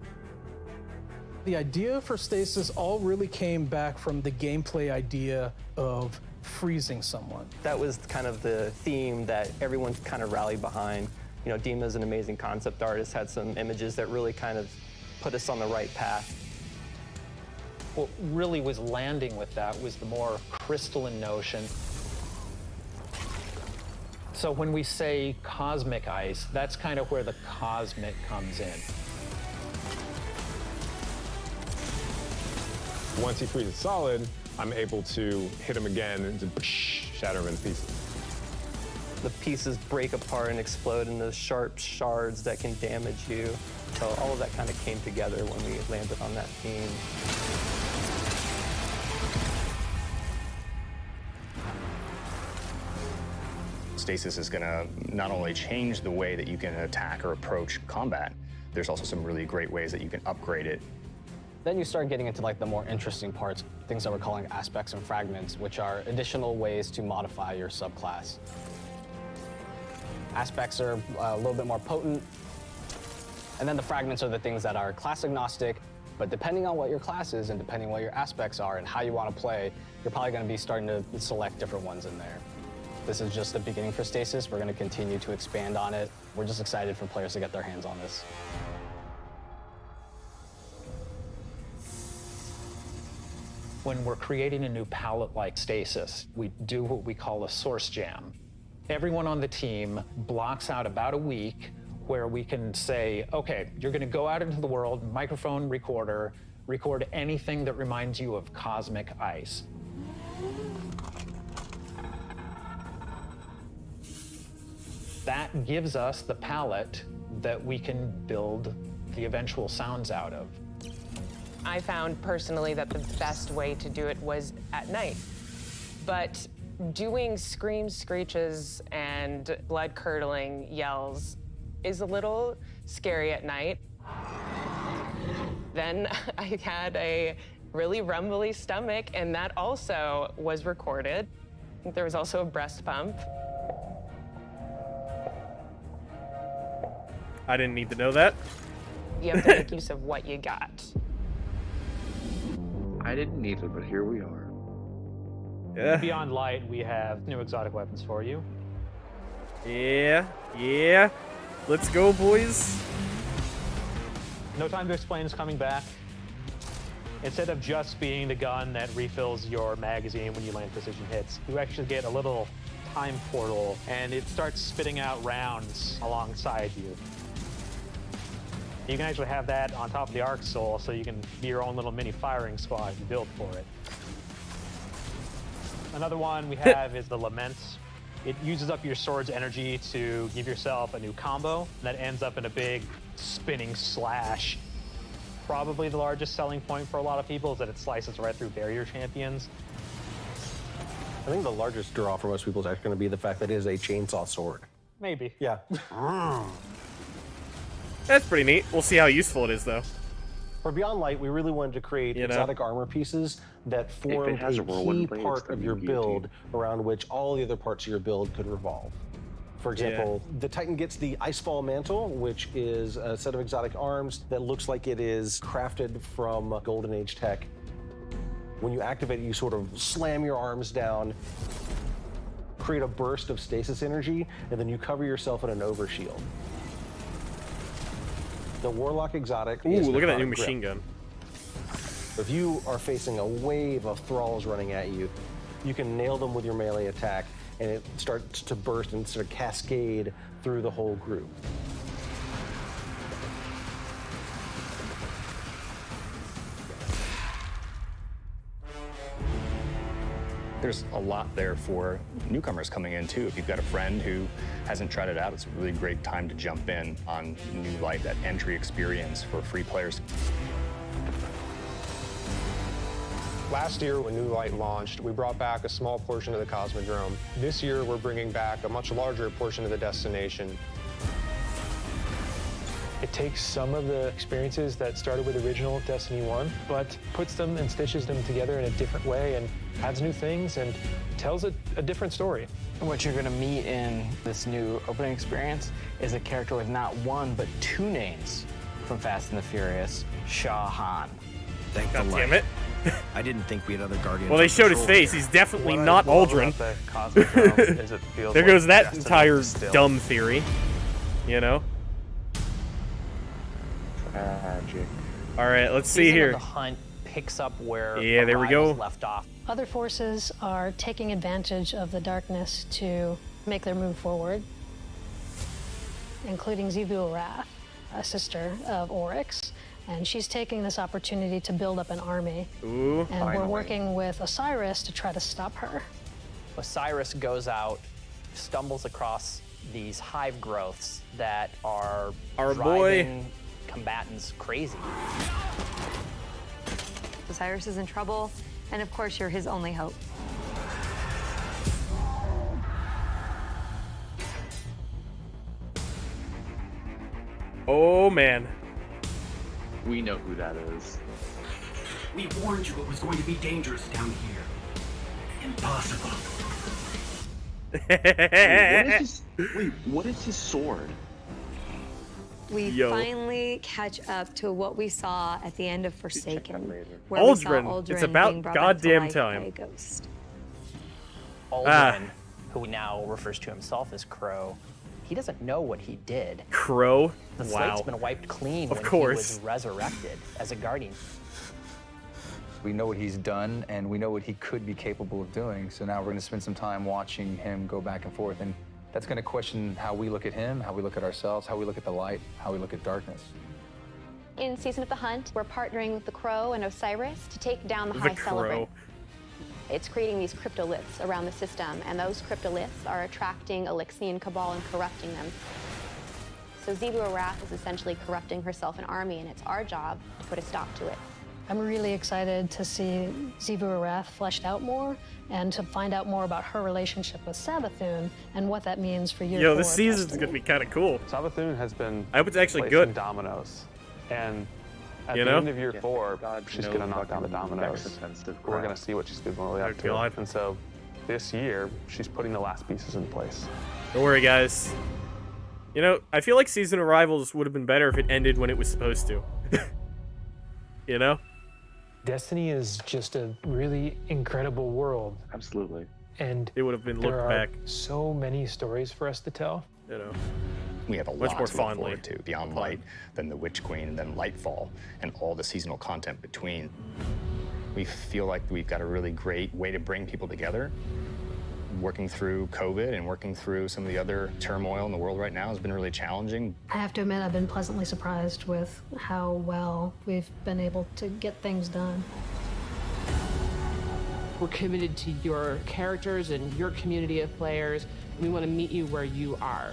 The idea for Stasis all really came back from the gameplay idea of freezing someone. That was kind of the theme that everyone kind of rallied behind. You know, Dima's an amazing concept artist, had some images that really kind of put us on the right path. What really was landing with that was the more crystalline notion. So when we say cosmic ice, that's kind of where the cosmic comes in. Once he freezes solid, I'm able to hit him again and just shatter him in pieces. The pieces break apart and explode into sharp shards that can damage you. So all of that kind of came together when we landed on that theme. Stasis is gonna not only change the way that you can attack or approach combat, there's also some really great ways that you can upgrade it. Then you start getting into like the more interesting parts, things that we're calling aspects and fragments, which are additional ways to modify your subclass. Aspects are a little bit more potent, and then the fragments are the things that are class agnostic, but depending on what your class is and depending on what your aspects are and how you want to play, you're probably going to be starting to select different ones in there. This is just the beginning for Stasis. We're going to continue to expand on it. We're just excited for players to get their hands on this. When we're creating a new palette like Stasis, we do what we call a source jam. Everyone on the team blocks out about a week where we can say, okay, you're going to go out into the world, microphone, recorder, record anything that reminds you of cosmic ice. That gives us the palette that we can build the eventual sounds out of. I found personally that the best way to do it was at night. But doing screams, screeches, and blood-curdling yells is a little scary at night. Then I had a really rumbly stomach, and that also was recorded. There was also a breast pump. I didn't need to know that. You have to make use of what you got. I didn't need it, but here we are. Yeah. Beyond light, we have new exotic weapons for you. Yeah. Let's go, boys. No Time to Explain is coming back. Instead of just being the gun that refills your magazine when you land precision hits, you actually get a little time portal, and it starts spitting out rounds alongside you. You can actually have that on top of the Arc Soul, so you can be your own little mini firing squad and build for it. Another one we have is the Laments. It uses up your sword's energy to give yourself a new combo that ends up in a big spinning slash. Probably the largest selling point for a lot of people is that it slices right through barrier champions. I think the largest draw for most people is actually going to be the fact that it is a chainsaw sword. Maybe. Yeah. That's pretty neat. We'll see how useful it is, though. For Beyond Light, we really wanted to create exotic armor pieces that formed a key part of your build around which all the other parts of your build could revolve. For example, the Titan gets the Icefall Mantle, which is a set of exotic arms that looks like it is crafted from Golden Age tech. When you activate it, you sort of slam your arms down, create a burst of stasis energy, and then you cover yourself in an overshield. The Warlock exotic is look at that new Necrotic machine Grip. gun. If you are facing a wave of thralls running at you, you can nail them with your melee attack, and it starts to burst and sort of cascade through the whole group. There's a lot there for newcomers coming in too. If you've got a friend who hasn't tried it out, it's a really great time to jump in on New Light, that entry experience for free players. Last year, when New Light launched, we brought back a small portion of the Cosmodrome. This year, we're bringing back a much larger portion of the destination. It takes some of the experiences that started with original Destiny 1, but puts them and stitches them together in a different way and adds new things and tells a different story. What you're going to meet in this new opening experience is a character with not one, but two names from Fast and the Furious, Shah Han. Thank God the damn light. it. I didn't think we had other Guardians. Well, they on showed his patrol face. here. He's definitely What I not love Aldrin. about the Cosmodrome is it feels There like goes that Destiny entire still. dumb theory. You know? Tragic. All right, let's see Season here. of the Hunt picks up where Yeah, there we go. Arrivals left off. Other forces are taking advantage of the darkness to make their move forward, including Xivu Arath, a sister of Oryx, and she's taking this opportunity to build up an army. Ooh, and we're working with Osiris to try to stop her. Osiris goes out, stumbles across these hive growths that are Our driving combatants crazy. Osiris is in trouble, and of course, you're his only hope. Oh, man. We know who that is. We warned you it was going to be dangerous down here. Impossible. What is his sword? We Yo. finally catch up to what we saw at the end of Forsaken, where Aldrin. we saw Aldrin It's about being brought back to goddamn life time. by a ghost. Aldrin, who now refers to himself as Crow, he doesn't know what he did. Crow? The Wow. slate's been wiped clean Of when course. he was resurrected as a guardian. We know what he's done, and we know what he could be capable of doing. So now we're going to spend some time watching him go back and forth. And that's going to question how we look at him, how we look at ourselves, how we look at the light, how we look at darkness. In Season of the Hunt, we're partnering with the Crow and Osiris to take down the The High Crow. Celebrant. It's creating these cryptoliths around the system, and those cryptoliths are attracting Elixian Cabal and corrupting them. So Xivu Arath is essentially corrupting herself an army, and it's our job to put a stop to it. I'm really excited to see Xivu Arath fleshed out more and to find out more about her relationship with Savathun and what that means for year Yo, 4 this of season's Destiny. gonna be kind of cool. Savathun has been I hope it's actually placing good. dominoes, and at You the know? end of year 4, she's no going to knock down the fucking dominoes. expensive We're crap. going to see what she's capable Oh, of. God. And so this year, she's putting the last pieces in place. Don't worry, guys. You know, I feel like Season of Rivals would have been better if it ended when it was supposed to. You know? Destiny is just a really incredible world. Absolutely. And it would have been there looked are back. so many stories for us to tell. You know. We have a Much lot more to look fondly. forward to. Beyond Light, then the Witch Queen, and then Lightfall, and all the seasonal content between. We feel like we've got a really great way to bring people together, Working through COVID and working through some of the other turmoil in the world right now has been really challenging. I have to admit, I've been pleasantly surprised with how well we've been able to get things done. We're committed to your characters and your community of players. We want to meet you where you are.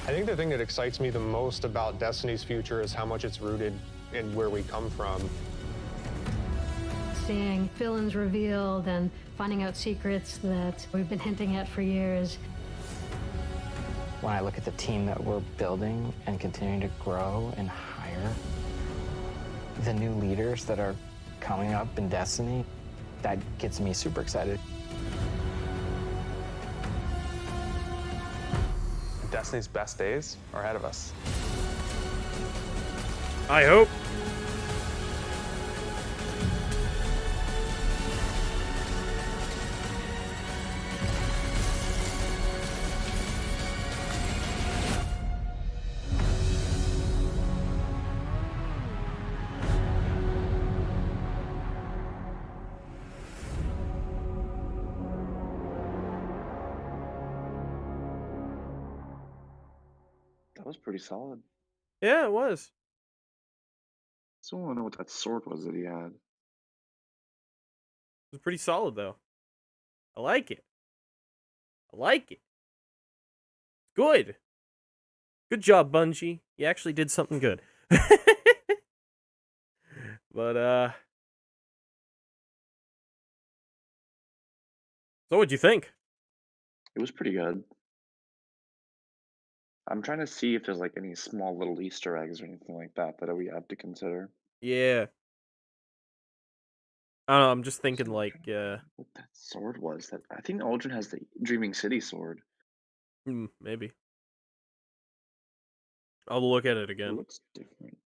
I think the thing that excites me the most about Destiny's future is how much it's rooted in where we come from. Seeing villains revealed and finding out secrets that we've been hinting at for years. When I look at the team that we're building and continuing to grow and hire, the new leaders that are coming up in Destiny, that gets me super excited. Destiny's best days are ahead of us. I hope. That was pretty solid. Yeah, it was. Still want to know what that sword was that he had. It was pretty solid, though. I like it. I like it. Good. Good job, Bungie. You actually did something good. But, so what'd you think? It was pretty good. I'm trying to see if there's like any small little Easter eggs or anything like that that we have to consider. Yeah. I don't know, I'm just thinking, like, What that sword was? That I think Aldrin has the Dreaming City sword. Maybe. I'll look at it It again. looks different.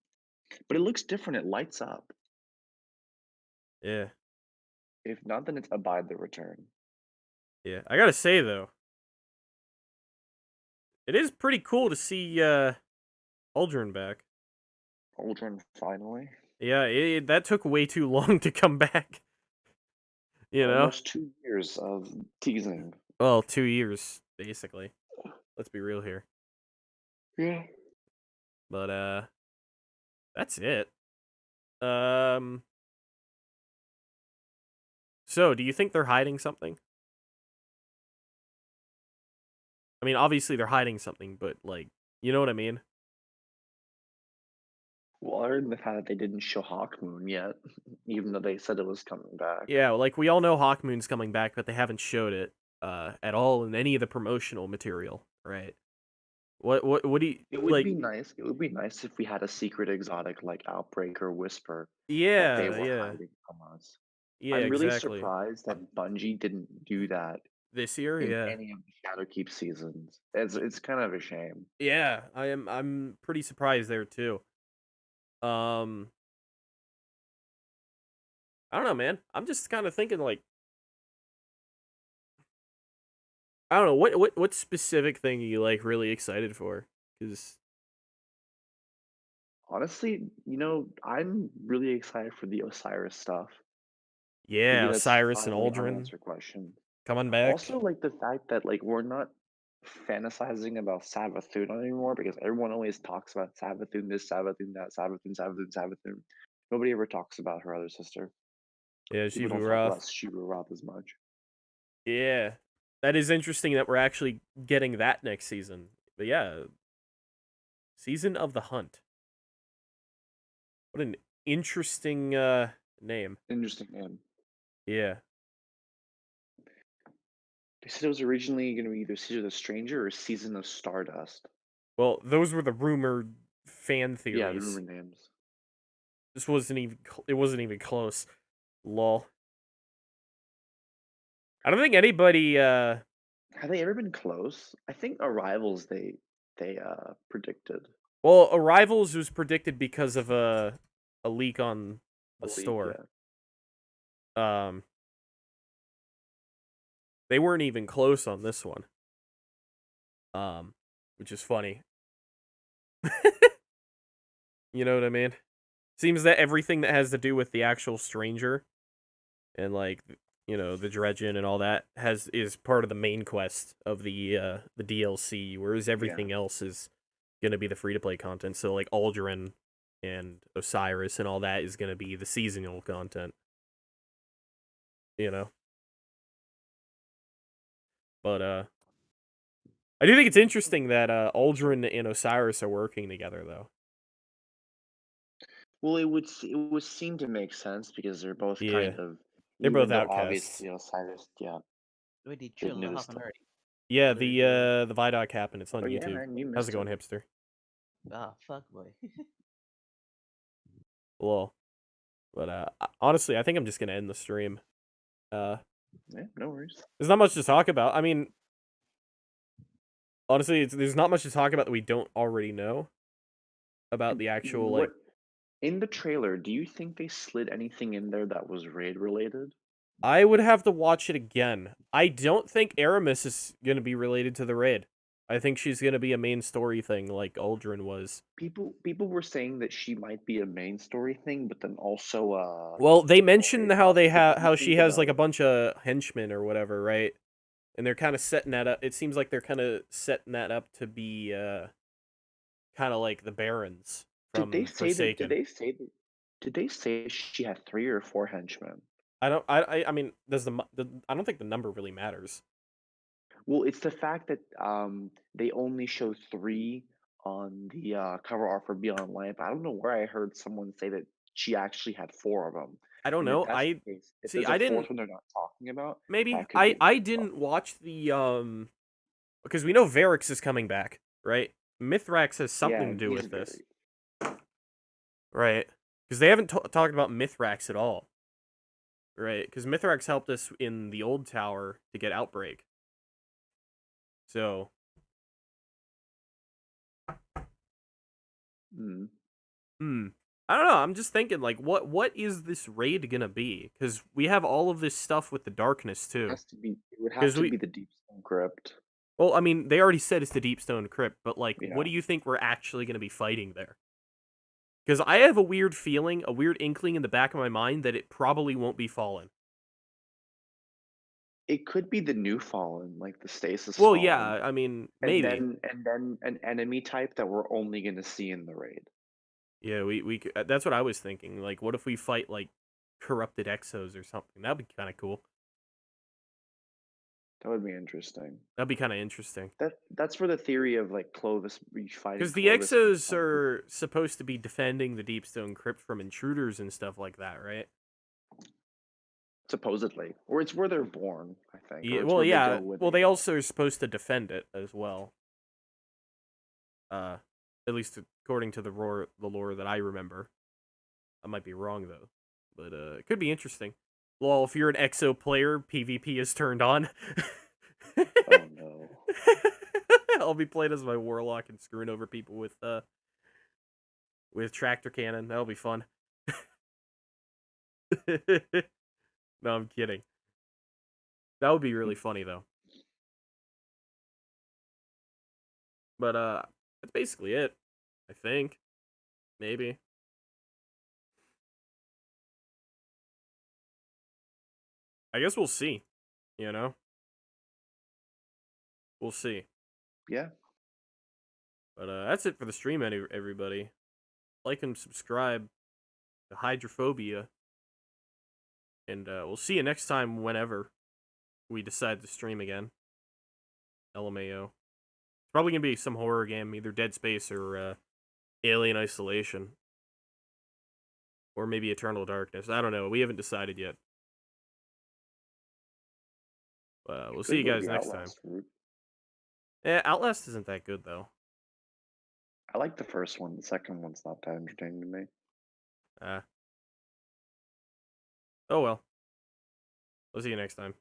But it looks different. It lights up. Yeah. If not, then it's Abide the Return. Yeah. I gotta say, though, it is pretty cool to see, Aldrin back. Aldrin finally. Yeah, that took way too long to come back. You know? Almost 2 years of teasing. Well, 2 years, basically. Let's be real here. Yeah. But, that's it. So, do you think they're hiding something? I mean, obviously they're hiding something, but, like, you know what I mean? Well, other than the fact that they didn't show Hawkmoon yet, even though they said it was coming back. Yeah, like, we all know Hawkmoon's coming back, but they haven't showed it, at all in any of the promotional material, right? What do you, It would like... be nice. It would be nice if we had a secret exotic like Outbreak or Whisper that they Yeah, were yeah. hiding from us. Yeah, I'm really exactly. surprised that Bungie didn't do that This year, in yeah. any of the Shadowkeep seasons. It's kind of a shame. Yeah, I'm pretty surprised there too. I don't know, man. I'm just kind of thinking, like, I don't know, what specific thing are you, like, really excited for? Because... Honestly, I'm really excited for the Osiris stuff. Yeah, Because that's Osiris and finally Aldrin unanswered question. coming back. Also, like the fact that like we're not fantasizing about Savathun anymore because everyone always talks about Savathun this, Savathun that, Savathun, Savathun, Savathun. Nobody ever talks about her other sister. Yeah, People don't Shivu talk Roth. about Shiva Roth as much. Yeah, that is interesting that we're actually getting that next season. But yeah, Season of the Hunt. What an interesting name. Interesting name. Yeah. They said it was originally going to be either Season of the Stranger or Season of Stardust. Well, those were the rumored fan theories. Yeah, the rumor names. This wasn't even. It wasn't even close. Lol. I don't think anybody. Have they ever been close? I think Arrivals they predicted. Well, Arrivals was predicted because of a leak on the store. Yeah. They weren't even close on this one. Which is funny. You know what I mean? Seems that everything that has to do with the actual stranger and like you know, the dredging and all that is part of the main quest of the DLC, whereas everything else is gonna be the free to play content. So like Aldrin and Osiris and all that is gonna be the seasonal content. You know. But I do think it's interesting that Aldrin and Osiris are working together though. Well, it would seem to make sense because they're both Yeah. kind of, They're both even though outcasts. obviously Osiris, Wait, did the chill? What newest happened already? Yeah, What did it do? the Vidoc happened. It's on Oh, yeah, YouTube. man, you How's it missed going, it. hipster? Ah, fuck, boy. Lol. But honestly, I think I'm just gonna end the stream. Yeah, no worries. There's not much to talk about. I mean, honestly, there's not much to talk about that we don't already know about the actual like. What in the trailer? Do you think they slid anything in there that was raid related? I would have to watch it again. I don't think Aramis is gonna be related to the raid. I think she's gonna be a main story thing like Aldrin was. People were saying that she might be a main story thing, but then also Well, they mentioned how they have how she has like a bunch of henchmen or whatever, right? And they're kind of setting that up. It seems like they're kind of setting that up to be kind of like the Barons from Forsaken. Did they say she had 3 or 4 henchmen? I mean, I don't think the number really matters. Well, it's the fact that they only show 3 on the cover art for Beyond Life. I don't know where I heard someone say that she actually had 4 of them. I don't And if know. that's the case, if See. there's a I 4th didn't. one they're not talking about, Maybe that could be I didn't watch the because we know Varix is coming back, right? Mithrax has something to do with this, right? Because they haven't talked about Mithrax at all, right? Because Mithrax helped us in the old tower to get Outbreak. So. I don't know. I'm just thinking, like, what is this raid gonna be? Because we have all of this stuff with the darkness too. It would have to be the Deepstone Crypt. Well, I mean, they already said it's the Deepstone Crypt, but like, Yeah. what do you think we're actually gonna be fighting there? Because I have a weird feeling, a weird inkling in the back of my mind that it probably won't be Fallen. It could be the new Fallen, like the Stasis Well, Fallen. yeah, I mean, maybe. And then an enemy type that we're only gonna see in the raid. Yeah, we that's what I was thinking. Like, what if we fight like corrupted exos or something? That'd be kind of cool. That would be interesting. That'd be kind of interesting. That's for the theory of like Clovis fighting. Because the exos are supposed to be defending the Deepstone Crypt from intruders and stuff like that, right? Supposedly, or it's where they're born, I think. Yeah, well, yeah. Well, they also are supposed to defend it as well. At least according to the lore that I remember. I might be wrong though, but it could be interesting. Well, if you're an exo player, PvP is turned on. Oh no! I'll be playing as my warlock and screwing over people with tractor cannon. That'll be fun. No, I'm kidding. That would be really funny though. But that's basically it. I think. Maybe. I guess we'll see. You know? We'll see. Yeah. But that's it for the stream, everybody. Like and subscribe to Hydrophobia. And we'll see you next time whenever we decide to stream again. LMAO. It's probably going to be some horror game, either Dead Space or Alien Isolation. Or maybe Eternal Darkness. I don't know. We haven't decided yet. We'll see you guys next time. Yeah, Outlast isn't that good, though. I like the first one. The second one's not that entertaining to me. Oh well. We'll see you next time.